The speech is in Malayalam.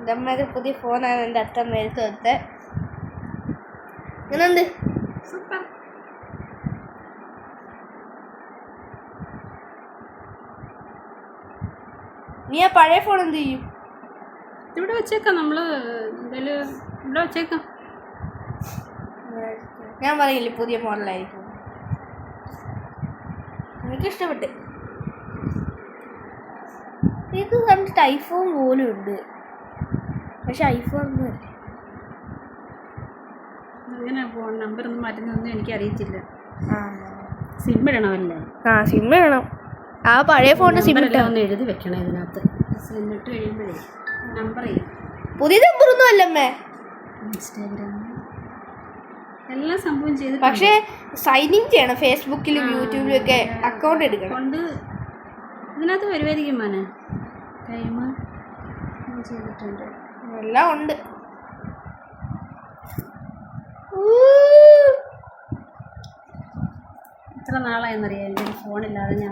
എൻ്റെ അമ്മയുടെ പുതിയ ഫോണാണ് എൻ്റെ അച്ഛൻ മേടിച്ച് കൊടുത്തത്. ഇങ്ങനെയുണ്ട്? സൂപ്പർ. നീ ആ പഴയ ഫോൺ എന്ത് ചെയ്യും? ഇവിടെ വെച്ചേക്കാം. നമ്മൾ എന്തായാലും ഇവിടെ വെച്ചേക്കാം. ഞാൻ പറയില്ലേ പുതിയ മോഡലായിരിക്കും. എനിക്കിഷ്ടപ്പെട്ട്. ഇത് കണ്ടിട്ട് ഐഫോൺ പോലും ഉണ്ട്, പക്ഷെ ഐഫോൺ ഒന്നുമല്ല. അങ്ങനെ ഫോൺ നമ്പർ ഒന്നും മാറ്റുന്നൊന്നും എനിക്കറിയത്തില്ല. സിം ഇടണമല്ലേ? സിം ഇടണം. ആ പഴയ ഫോണിൻ്റെ സിം ഒന്ന് എഴുതി വെക്കണം ഇതിനകത്ത്. സിം ഇട്ട് കഴിയുമ്പോഴേ നമ്പർ ചെയ്യും. പുതിയ നമ്പറൊന്നും അല്ലമ്മേ. ഇൻസ്റ്റാഗ്രാം എല്ലാ സംഭവം ചെയ്ത്, പക്ഷേ സൈൻ ഇൻ ചെയ്യണം. ഫേസ്ബുക്കിലും യൂട്യൂബിലും ഒക്കെ അക്കൗണ്ട് എടുക്കണം. കൊണ്ട് ഇതിനകത്ത് വരുമായിരിക്കും മോനെ. ടൈം ചെയ്തിട്ടുണ്ട്, എല്ലാം ഉണ്ട്. എത്ര നാളായെന്നറിയാം എൻ്റെ ഫോണില്ലാതെ ഞാൻ